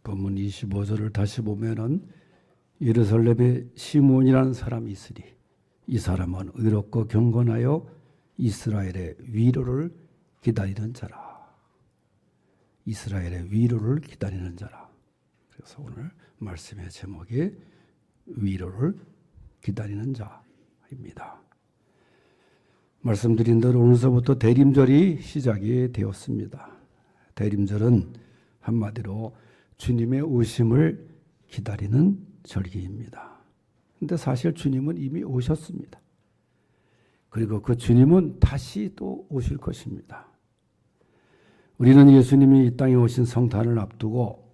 본문 25절을 다시 보면은 예루살렘에 시몬이라는 사람이 있으니 이 사람은 의롭고 경건하여 이스라엘의 위로를 기다리는 자라. 이스라엘의 위로를 기다리는 자라. 그래서 오늘 말씀의 제목이 위로를 기다리는 자입니다. 말씀드린 대로 오늘서부터 대림절이 시작이 되었습니다. 대림절은 한마디로 주님의 오심을 기다리는 절기입니다. 그런데 사실 주님은 이미 오셨습니다. 그리고 그 주님은 다시 또 오실 것입니다. 우리는 예수님이 이 땅에 오신 성탄을 앞두고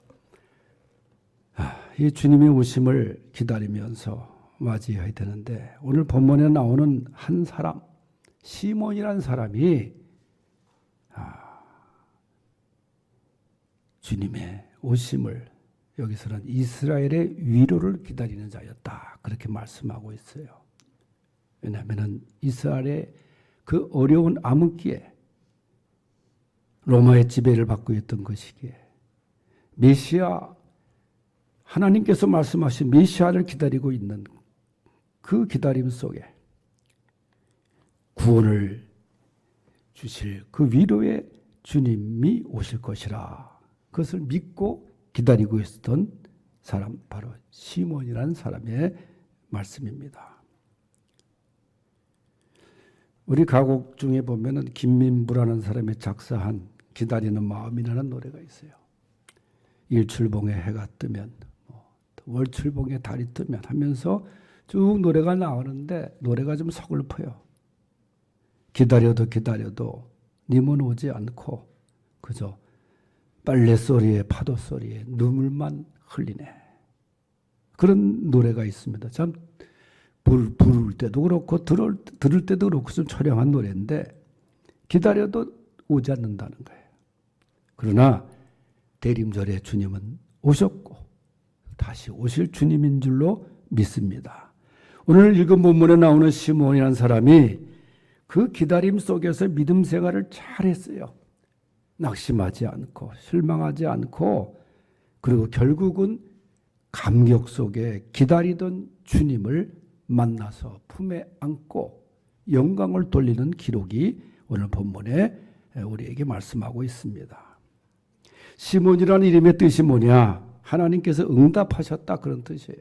이 주님의 오심을 기다리면서 맞이해야 되는데, 오늘 본문에 나오는 한 사람, 시몬이라는 사람이 주님의 오심을, 여기서는 이스라엘의 위로를 기다리는 자였다, 그렇게 말씀하고 있어요. 왜냐하면 이스라엘의 그 어려운 암흑기에, 로마의 지배를 받고 있던 그 시기에 메시아, 하나님께서 말씀하신 메시아를 기다리고 있는 그 기다림 속에 구원을 주실 그 위로의 주님이 오실 것이라, 그것을 믿고 기다리고 있었던 사람, 바로 시몬이라는 사람의 말씀입니다. 우리 가곡 중에 보면은 김민부라는 사람이 작사한 기다리는 마음이라는 노래가 있어요. 일출봉에 해가 뜨면, 월출봉에 달이 뜨면 하면서 쭉 노래가 나오는데 노래가 좀 서글퍼요. 기다려도 기다려도 님은 오지 않고 그저 빨래 소리에 파도 소리에 눈물만 흘리네. 그런 노래가 있습니다. 참 부를 때도 그렇고 들을 때도 그렇고 좀 처량한 노래인데 기다려도 오지 않는다는 거예요. 그러나 대림절에 주님은 오셨고 다시 오실 주님인 줄로 믿습니다. 오늘 읽은 본문에 나오는 시몬이라는 사람이 그 기다림 속에서 믿음 생활을 잘했어요. 낙심하지 않고 실망하지 않고, 그리고 결국은 감격 속에 기다리던 주님을 만나서 품에 안고 영광을 돌리는 기록이 오늘 본문에 우리에게 말씀하고 있습니다. 시몬이라는 이름의 뜻이 뭐냐? 하나님께서 응답하셨다, 그런 뜻이에요.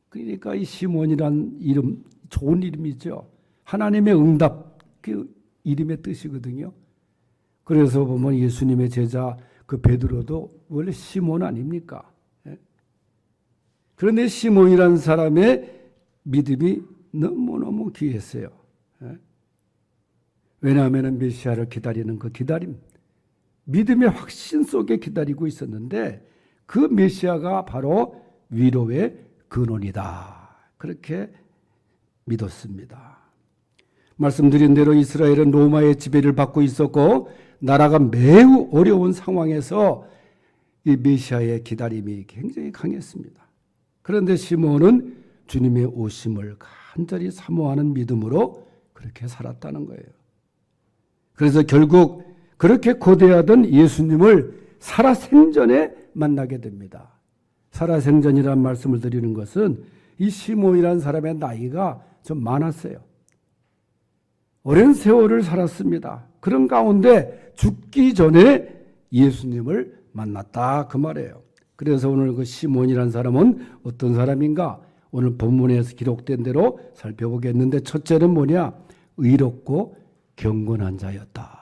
그러니까 이 시몬이라는 이름, 좋은 이름이죠. 하나님의 응답, 그 이름의 뜻이거든요. 그래서 보면 예수님의 제자 그 베드로도 원래 시몬 아닙니까? 그런데 시몬이라는 사람의 믿음이 너무너무 귀했어요. 왜냐하면 메시아를 기다리는 그 기다림, 믿음의 확신 속에 기다리고 있었는데 그 메시아가 바로 위로의 근원이다, 그렇게 믿었습니다. 말씀드린 대로 이스라엘은 로마의 지배를 받고 있었고 나라가 매우 어려운 상황에서 이 메시아의 기다림이 굉장히 강했습니다. 그런데 시몬은 주님의 오심을 간절히 사모하는 믿음으로 그렇게 살았다는 거예요. 그래서 결국 그렇게 고대하던 예수님을 살아생전에 만나게 됩니다. 살아생전이라는 말씀을 드리는 것은 이 시몬이라는 사람의 나이가 좀 많았어요. 오랜 세월을 살았습니다. 그런 가운데 죽기 전에 예수님을 만났다, 그 말이에요. 그래서 오늘 그 시몬이라는 사람은 어떤 사람인가? 오늘 본문에서 기록된 대로 살펴보겠는데, 첫째는 뭐냐? 의롭고 경건한 자였다.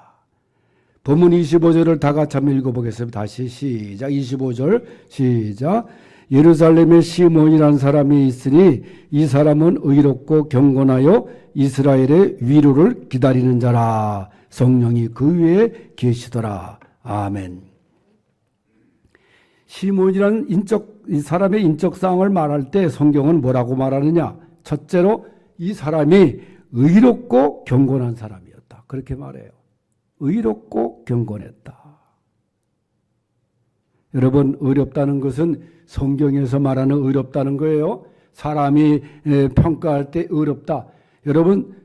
본문 25절을 다 같이 한번 읽어보겠습니다. 다시 시작. 25절 시작. 예루살렘에 시몬이라는 사람이 있으니 이 사람은 의롭고 경건하여 이스라엘의 위로를 기다리는 자라. 성령이 그 위에 계시더라. 아멘. 시몬이라는 이 사람의 인적사항을 말할 때 성경은 뭐라고 말하느냐? 첫째로 이 사람이 의롭고 경건한 사람이었다, 그렇게 말해요. 의롭고 경건했다. 여러분, 의롭다는 것은 성경에서 말하는 의롭다는 거예요. 사람이 평가할 때 의롭다. 여러분,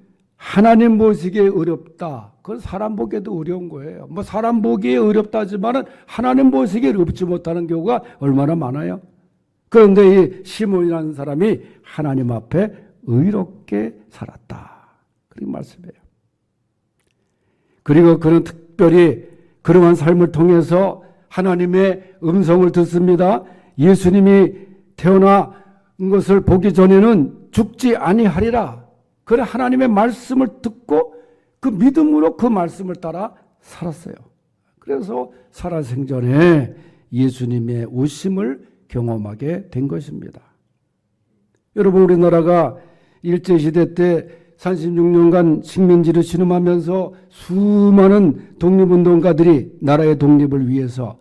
하나님 보시기에 어렵다. 그건 사람 보기에도 어려운 거예요. 뭐 사람 보기에 어렵다지만은 하나님 보시기에 어렵지 못하는 경우가 얼마나 많아요. 그런데 이 시몬이라는 사람이 하나님 앞에 의롭게 살았다. 그렇게 말씀해요. 그리고 그는 특별히 그러한 삶을 통해서 하나님의 음성을 듣습니다. 예수님이 태어난 것을 보기 전에는 죽지 아니하리라. 그래 하나님의 말씀을 듣고 그 믿음으로 그 말씀을 따라 살았어요. 그래서 살아생전에 예수님의 오심을 경험하게 된 것입니다. 여러분, 우리나라가 일제시대 때 36년간 식민지를 신음하면서 수많은 독립운동가들이 나라의 독립을 위해서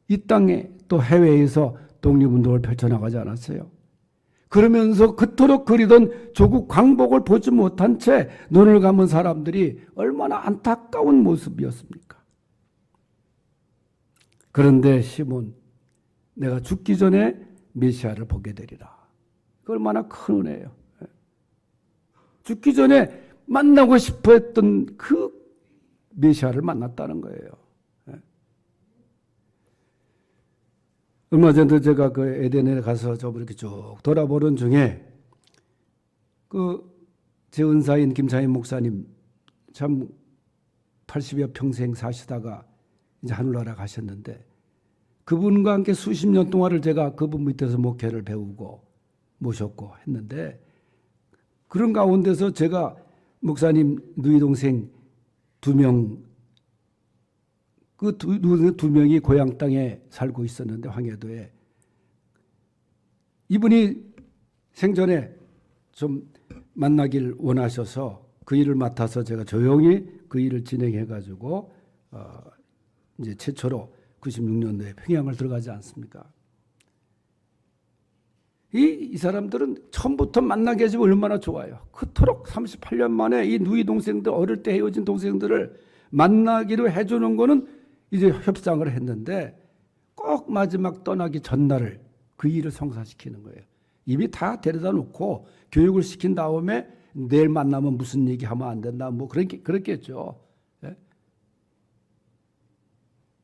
이 땅에 또 해외에서 독립운동을 펼쳐나가지 않았어요. 그러면서 그토록 그리던 조국 광복을 보지 못한 채 눈을 감은 사람들이 얼마나 안타까운 모습이었습니까? 그런데 시몬, 내가 죽기 전에 메시아를 보게 되리라. 그 얼마나 큰 은혜예요. 죽기 전에 만나고 싶어 했던 그 메시아를 만났다는 거예요. 얼마 전에 제가 그 에덴에 가서 좀 이렇게 쭉 돌아보는 중에 제 은사인 김창인 목사님 참 80여 평생 사시다가 이제 하늘나라 가셨는데 그분과 함께 수십 년 동안을 제가 그분 밑에서 목회를 배우고 모셨고 했는데 그런 가운데서 제가 목사님 누이 동생 2명 그 두 명이 고향 땅에 살고 있었는데 황해도에 이분이 생전에 좀 만나길 원하셔서 그 일을 맡아서 제가 조용히 그 일을 진행해 가지고 이제 최초로 96년도에 평양을 들어가지 않습니까? 이 사람들은 처음부터 만나게 해주면 얼마나 좋아요. 그토록 38년 만에 이 누이 동생들 어릴 때 헤어진 동생들을 만나기로 해주는 거는 이제 협상을 했는데 꼭 마지막 떠나기 전날을 그 일을 성사시키는 거예요. 이미 다 데려다 놓고 교육을 시킨 다음에 내일 만나면 무슨 얘기하면 안 된다 뭐 그랬겠죠. 예?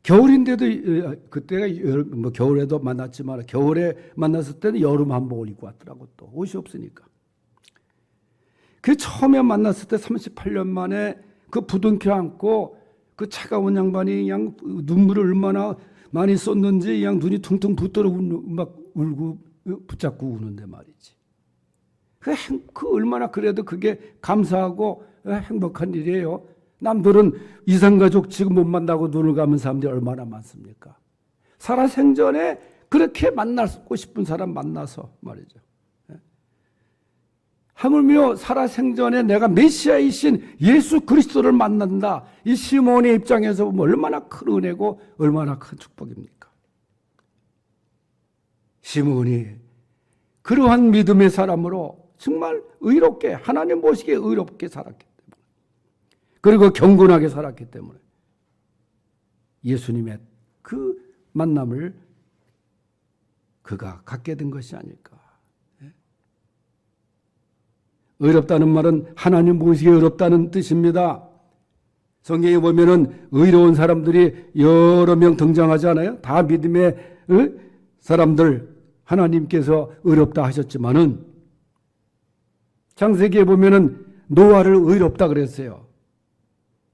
겨울인데도 그때가 뭐 겨울에도 만났지만 겨울에 만났을 때는 여름 한복을 입고 왔더라고. 또 옷이 없으니까. 그 처음에 만났을 때 38년 만에 그 부둥켜 안고 그 차가운 양반이 그냥 눈물을 얼마나 많이 쏟는지 그냥 눈이 퉁퉁 붓도록 막 울고 붙잡고 우는데 말이지. 그 얼마나 그래도 그게 감사하고 행복한 일이에요. 남들은 이산가족 지금 못 만나고 눈을 감은 사람들이 얼마나 많습니까? 살아생전에 그렇게 만나고 싶은 사람 만나서 말이죠. 하물며 살아생전에 내가 메시아이신 예수 그리스도를 만난다. 이 시몬의 입장에서 보면 얼마나 큰 은혜고 얼마나 큰 축복입니까? 시몬이 그러한 믿음의 사람으로 정말 의롭게 하나님 보시기에 의롭게 살았기 때문에 그리고 경건하게 살았기 때문에 예수님의 그 만남을 그가 갖게 된 것이 아닐까. 의롭다는 말은 하나님 보시기에 의롭다는 뜻입니다. 성경에 보면은 의로운 사람들이 여러 명 등장하지 않아요? 다 믿음의 사람들 하나님께서 의롭다 하셨지만은 창세기에 보면은 노아를 의롭다 그랬어요.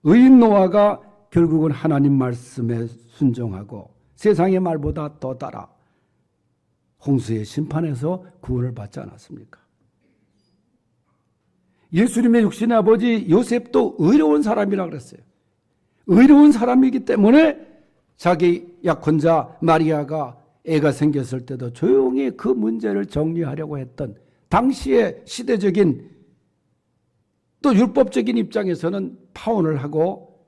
의인 노아가 결국은 하나님 말씀에 순종하고 세상의 말보다 더 따라 홍수의 심판에서 구원을 받지 않았습니까? 예수님의 육신의 아버지 요셉도 의로운 사람이라 그랬어요. 의로운 사람이기 때문에 자기 약혼자 마리아가 애가 생겼을 때도 조용히 그 문제를 정리하려고 했던 당시의 시대적인 또 율법적인 입장에서는 파혼을 하고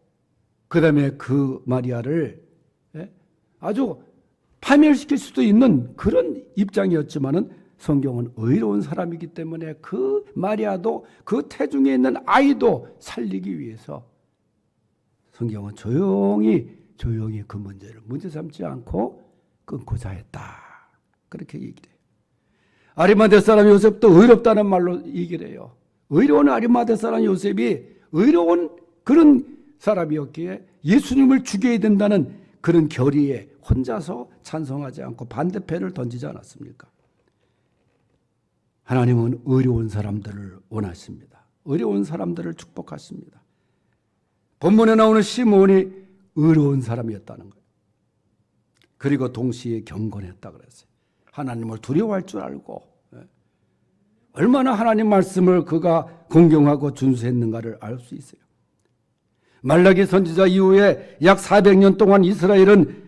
그 다음에 그 마리아를 아주 파멸시킬 수도 있는 그런 입장이었지만은 성경은 의로운 사람이기 때문에 그 마리아도 그 태중에 있는 아이도 살리기 위해서 성경은 조용히 그 문제를 문제 삼지 않고 끊고자 했다. 그렇게 얘기를 해요. 아리마대 사람 요셉도 의롭다는 말로 얘기를 해요. 의로운 아리마대 사람 요셉이 의로운 그런 사람이었기에 예수님을 죽여야 된다는 그런 결의에 혼자서 찬성하지 않고 반대패를 던지지 않았습니까? 하나님은 의로운 사람들을 원하십니다. 의로운 사람들을 축복하십니다. 본문에 나오는 시므온이 의로운 사람이었다는 거예요. 그리고 동시에 경건했다 그랬어요. 하나님을 두려워할 줄 알고 얼마나 하나님 말씀을 그가 공경하고 준수했는가를 알 수 있어요. 말라기 선지자 이후에 약 400년 동안 이스라엘은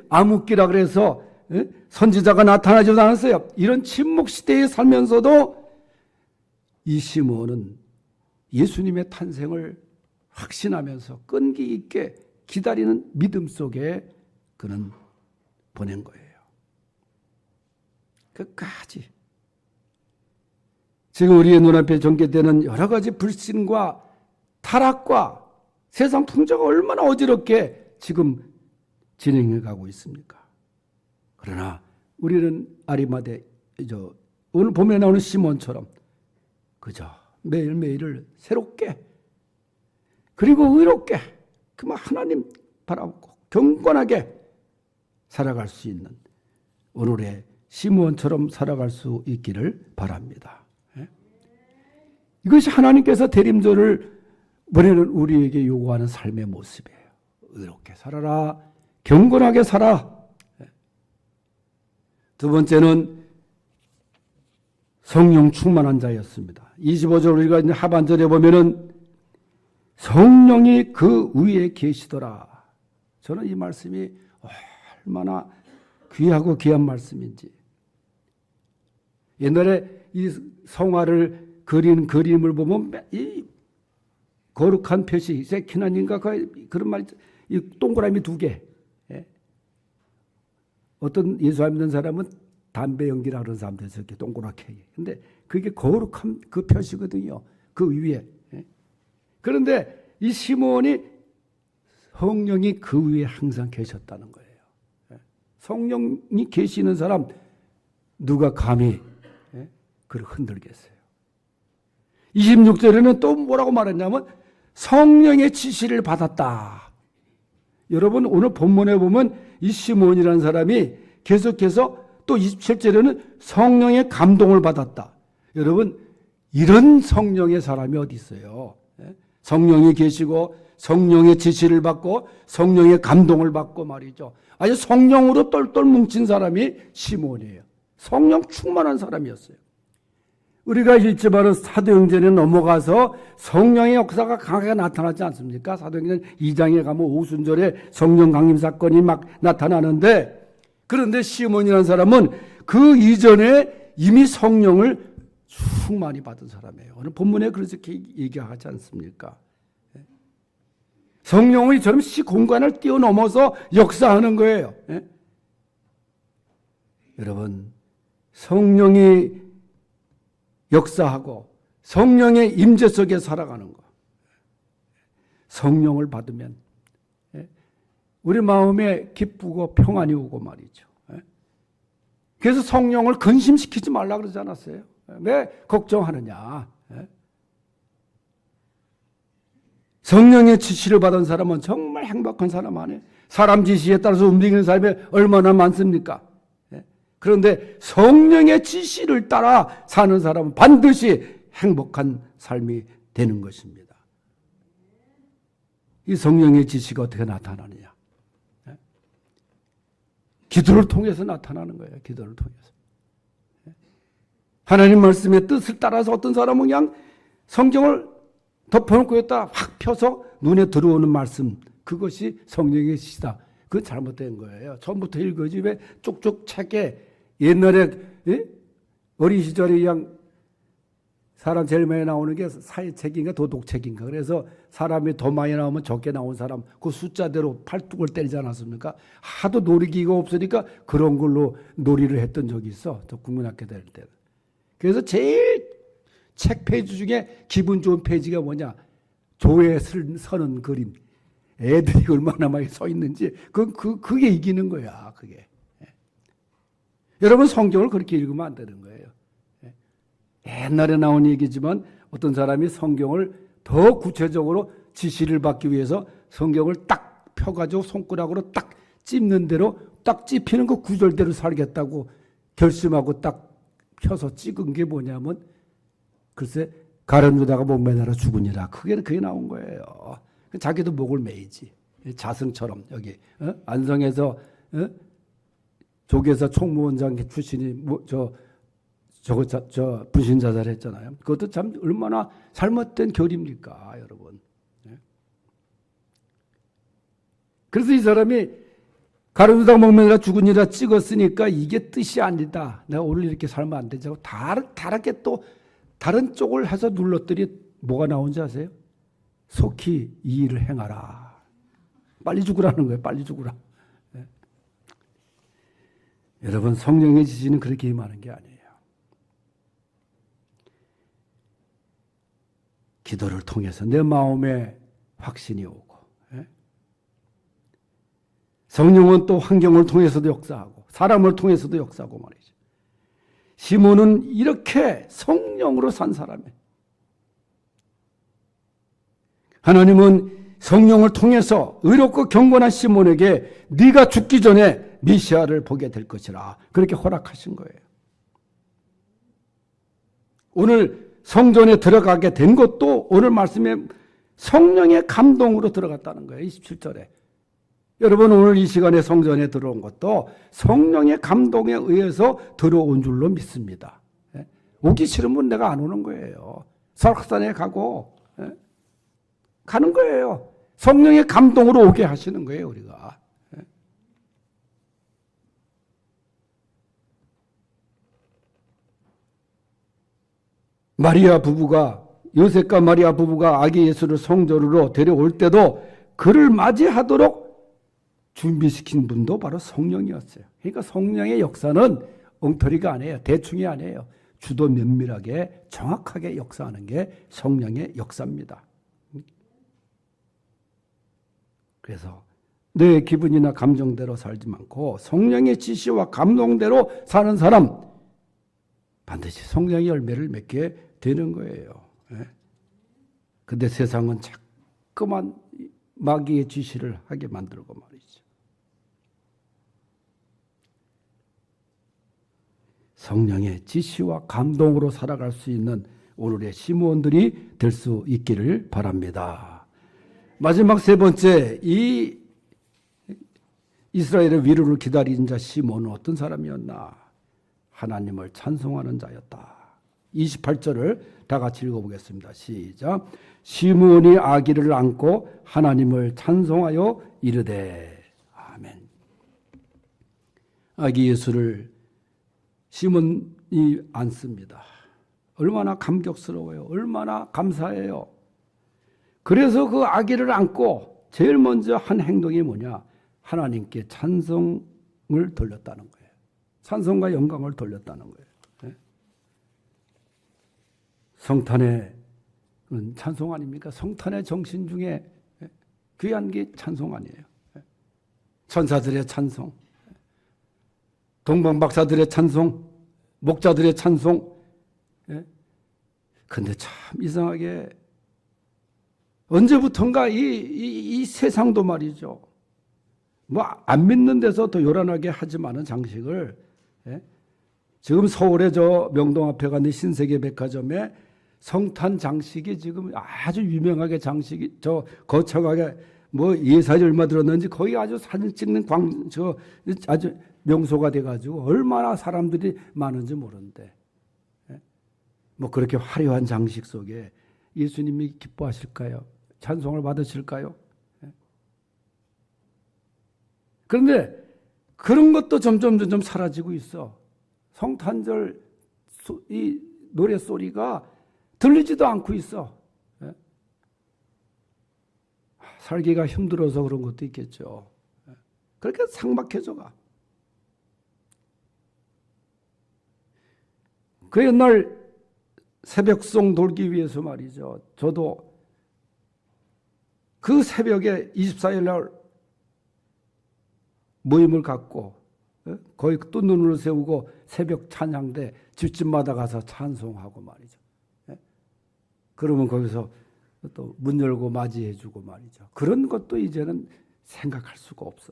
암흑기라 그래서 선지자가 나타나지도 않았어요. 이런 침묵 시대에 살면서도 이 시므온은 예수님의 탄생을 확신하면서 끈기 있게 기다리는 믿음 속에 그는 보낸 거예요. 끝까지. 지금 우리의 눈앞에 전개되는 여러 가지 불신과 타락과 세상 풍조가 얼마나 어지럽게 지금 진행해 가고 있습니까? 그러나 우리는 아리마대, 오늘 봄에 나오는 시몬처럼 그저 매일매일을 새롭게 그리고 의롭게 그만 하나님 바라보고 경건하게 살아갈 수 있는 오늘의 시므온처럼 살아갈 수 있기를 바랍니다. 이것이 하나님께서 대림절을 보내는 우리에게 요구하는 삶의 모습이에요. 의롭게 살아라. 경건하게 살아. 두 번째는 성령 충만한 자였습니다. 25절 우리가 이제 하반절에 보면은 성령이 그 위에 계시더라. 저는 이 말씀이 얼마나 귀하고 귀한 말씀인지. 옛날에 이 성화를 그린 그림을 보면 이 거룩한 표시, 세키나닌가 그런 말, 이 동그라미 2개. 어떤 예수 안 믿는 사람은 담배 연기라 그런 사람들 저렇게 동그랗게. 근데 그게 거룩한 그 표시거든요. 그 위에. 그런데 이 시므온이 성령이 그 위에 항상 계셨다는 거예요. 성령이 계시는 사람 누가 감히 그를 흔들겠어요. 26절에는 또 뭐라고 말했냐면 성령의 지시를 받았다. 여러분 오늘 본문에 보면 이 시므온이라는 사람이 계속해서 또 27절에는 성령의 감동을 받았다. 여러분 이런 성령의 사람이 어디 있어요? 성령이 계시고 성령의 지시를 받고 성령의 감동을 받고 말이죠. 아주 성령으로 똘똘 뭉친 사람이 시므온이에요. 성령 충만한 사람이었어요. 우리가 읽지 않은 사도행전에 넘어가서 성령의 역사가 강하게 나타나지 않습니까? 사도행전 2장에 가면 오순절에 성령 강림 사건이 막 나타나는데, 그런데 시몬이라는 사람은 그 이전에 이미 성령을 충만히 받은 사람이에요. 오늘 본문에 그렇게 얘기하지 않습니까? 성령이 저런 시공간을 뛰어넘어서 역사하는 거예요. 여러분, 성령이 역사하고 성령의 임재 속에 살아가는 것. 성령을 받으면 우리 마음에 기쁘고 평안이 오고 말이죠. 그래서 성령을 근심시키지 말라 그러지 않았어요? 왜 걱정하느냐? 성령의 지시를 받은 사람은 정말 행복한 사람 아니에요? 사람 지시에 따라서 움직이는 사람이 얼마나 많습니까? 그런데 성령의 지시를 따라 사는 사람은 반드시 행복한 삶이 되는 것입니다. 이 성령의 지시가 어떻게 나타나느냐? 기도를 통해서 나타나는 거예요. 기도를 통해서. 하나님 말씀의 뜻을 따라서 어떤 사람은 그냥 성경을 덮어놓고 있다 확 펴서 눈에 들어오는 말씀, 그것이 성령의 지시다. 그건 잘못된 거예요. 처음부터 읽어지 왜 쪽쪽 책에 옛날에 어린 시절에 그냥 사람 제일 많이 나오는 게 사회책인가 도덕책인가. 그래서 사람이 더 많이 나오면 적게 나온 사람 그 숫자대로 팔뚝을 때리지 않았습니까? 하도 놀이기가 없으니까 그런 걸로 놀이를 했던 적이 있어. 저 국민학교 다닐 때. 그래서 제일 책 페이지 중에 기분 좋은 페이지가 뭐냐? 조에 서는 그림. 애들이 얼마나 많이 서 있는지 그게 이기는 거야. 그게. 여러분 성경을 그렇게 읽으면 안 되는 거예요. 옛날에 나온 얘기지만 어떤 사람이 성경을 더 구체적으로 지시를 받기 위해서 성경을 딱 펴가지고 손가락으로 딱 찝는 대로 딱 찝히는 그 구절대로 살겠다고 결심하고 딱 펴서 찍은 게 뭐냐면 글쎄 가련 유다가 목 매달아 죽으니라. 그게 나온 거예요. 자기도 목을 매이지. 자승처럼 여기 안성에서 조계사 총무원장 출신이 저 분신자살했잖아요. 그것도 참 얼마나 잘못된 결입니까, 여러분. 그래서 이 사람이 가련 유다가 목 매달아 죽으니라 찍었으니까 이게 뜻이 아니다. 내가 오늘 이렇게 살면 안 되지. 다르게 또 다른 쪽을 해서 눌렀더니 뭐가 나온지 아세요? 속히 이 일을 행하라. 빨리 죽으라는 거예요. 빨리 죽으라. 네. 여러분 성령의 지시는 그렇게 임하는 게 아니에요. 기도를 통해서 내 마음에 확신이 오고 성령은 또 환경을 통해서도 역사하고 사람을 통해서도 역사하고 말이죠. 시몬은 이렇게 성령으로 산 사람이에요. 하나님은 성령을 통해서 의롭고 경건한 시몬에게 네가 죽기 전에 메시아를 보게 될 것이라 그렇게 허락하신 거예요. 오늘 성전에 들어가게 된 것도 오늘 말씀에 성령의 감동으로 들어갔다는 거예요. 27절에. 여러분 오늘 이 시간에 성전에 들어온 것도 성령의 감동에 의해서 들어온 줄로 믿습니다. 오기 싫으면 내가 안 오는 거예요. 설악산에 가고 가는 거예요. 성령의 감동으로 오게 하시는 거예요, 우리가. 마리아 부부가 요셉과 마리아 부부가 아기 예수를 성전으로 데려올 때도 그를 맞이하도록 준비시킨 분도 바로 성령이었어요. 그러니까 성령의 역사는 엉터리가 아니에요. 대충이 아니에요. 주도 면밀하게 정확하게 역사하는 게 성령의 역사입니다. 그래서 내 기분이나 감정대로 살지 않고 성령의 지시와 감동대로 사는 사람 반드시 성령의 열매를 맺게 되는 거예요. 근데 세상은 자꾸만 마귀의 지시를 하게 만들고 말이죠. 성령의 지시와 감동으로 살아갈 수 있는 오늘의 시몬들이 될 수 있기를 바랍니다. 마지막 세 번째, 이 이스라엘의 위로를 기다린 자 시몬은 어떤 사람이었나? 하나님을 찬송하는 자였다. 28절을 다 같이 읽어보겠습니다. 시작. 시몬이 아기를 안고 하나님을 찬송하여 이르되 아멘. 아기 예수를 시몬이 안습니다. 얼마나 감격스러워요. 얼마나 감사해요. 그래서 그 아기를 안고 제일 먼저 한 행동이 뭐냐? 하나님께 찬송을 돌렸다는 거예요. 찬송과 영광을 돌렸다는 거예요. 성탄의 찬송 아닙니까? 성탄의 정신 중에 귀한 게 찬송 아니에요. 천사들의 찬송, 동방박사들의 찬송, 목자들의 찬송. 근데 참 이상하게 언제부턴가 이 세상도 말이죠. 뭐 안 믿는 데서 더 요란하게 하지만은 장식을 지금 서울에 저 명동 앞에 가는 신세계 백화점에 성탄 장식이 지금 아주 유명하게 장식이 저 거창하게 뭐 예산이 얼마 들었는지 거의 아주 사진 찍는 아주 명소가 돼가지고 얼마나 사람들이 많은지 모르는데 뭐 그렇게 화려한 장식 속에 예수님이 기뻐하실까요? 찬송을 받으실까요? 그런데 그런 것도 점점 사라지고 있어. 성탄절 이 노래 소리가 들리지도 않고 있어. 살기가 힘들어서 그런 것도 있겠죠. 그렇게 삭막해져가. 그 옛날 새벽송 돌기 위해서 말이죠. 저도 그 새벽에 24일 날 모임을 갖고 거의 또 눈을 세우고 새벽 찬양대 집집마다 가서 찬송하고 말이죠. 그러면 거기서 또 문 열고 맞이해 주고 말이죠. 그런 것도 이제는 생각할 수가 없어.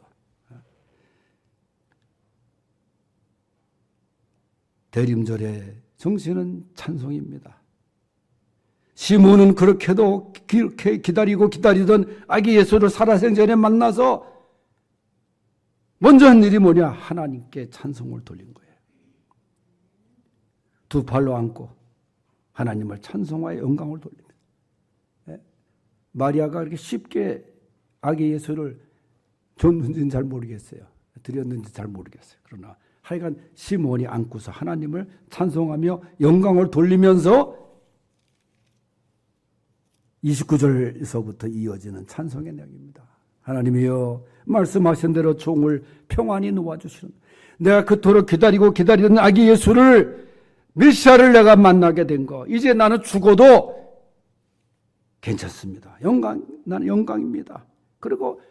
대림절의 정신은 찬송입니다. 시몬은 그렇게 기다리고 기다리던 아기 예수를 살아생전에 만나서 먼저 한 일이 뭐냐? 하나님께 찬송을 돌린 거예요. 두 발로 앉고 하나님을 찬송하여 영광을 돌립니다. 마리아가 그렇게 쉽게 아기 예수를 줬는지는 잘 모르겠어요. 드렸는지 잘 모르겠어요. 그러나 하여간 시몬이 안고서 하나님을 찬송하며 영광을 돌리면서 29절에서부터 이어지는 찬송의 내용입니다. 하나님이여 말씀하신 대로 종을 평안히 놓아주시는, 내가 그토록 기다리던 아기 예수를, 메시아를 내가 만나게 된 거, 이제 나는 죽어도 괜찮습니다. 나는 영광입니다. 그리고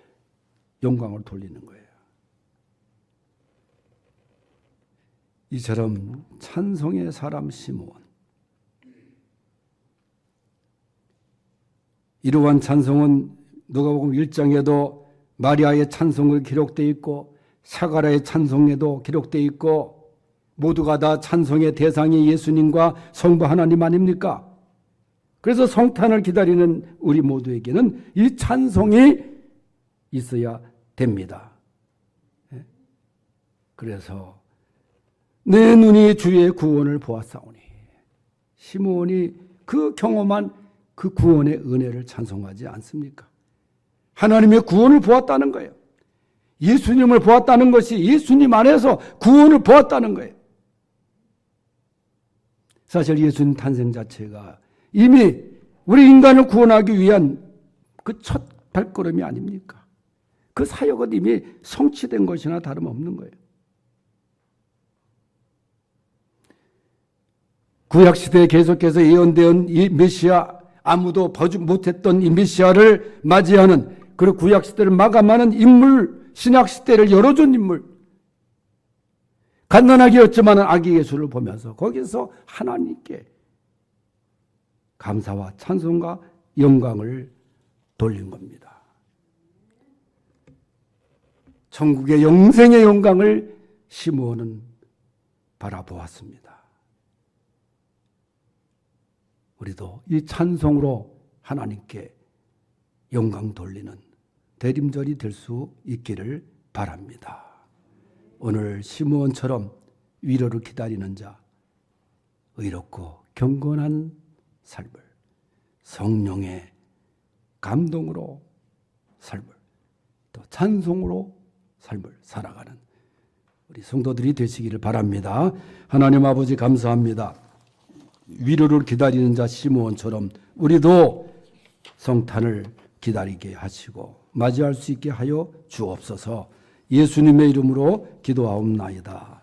영광을 돌리는 거예요. 이처럼 찬송의 사람 시몬, 이러한 찬송은 누가복음 1장에도 마리아의 찬송이 기록되어 있고 사가랴의 찬송에도 기록되어 있고, 모두가 다 찬송의 대상이 예수님과 성부 하나님 아닙니까? 그래서 성탄을 기다리는 우리 모두에게는 이 찬송이 있어야 됩니다. 그래서 내 눈이 주의 구원을 보았사오니, 시몬이 그 경험한 그 구원의 은혜를 찬송하지 않습니까? 하나님의 구원을 보았다는 거예요. 예수님을 보았다는 것이 예수님 안에서 구원을 보았다는 거예요. 사실 예수님 탄생 자체가 이미 우리 인간을 구원하기 위한 그 첫 발걸음이 아닙니까? 그 사역은 이미 성취된 것이나 다름없는 거예요. 구약시대에 계속해서 예언되은 이 메시아, 아무도 보지 못했던 이 메시아를 맞이하는, 그리고 구약시대를 마감하는 인물, 신약시대를 열어준 인물, 갓난아기 였지만 아기 예수를 보면서 거기서 하나님께 감사와 찬송과 영광을 돌린 겁니다. 천국의 영생의 영광을 시므온은 바라보았습니다. 우리도 이 찬송으로 하나님께 영광 돌리는 대림절이 될 수 있기를 바랍니다. 오늘 시므온처럼 위로를 기다리는 자, 의롭고 경건한 삶을, 성령의 감동으로 삶을, 또 찬송으로 삶을 살아가는 우리 성도들이 되시기를 바랍니다. 하나님 아버지 감사합니다. 위로를 기다리는 자 시므온처럼 우리도 성탄을 기다리게 하시고 맞이할 수 있게 하여 주옵소서. 예수님의 이름으로 기도하옵나이다.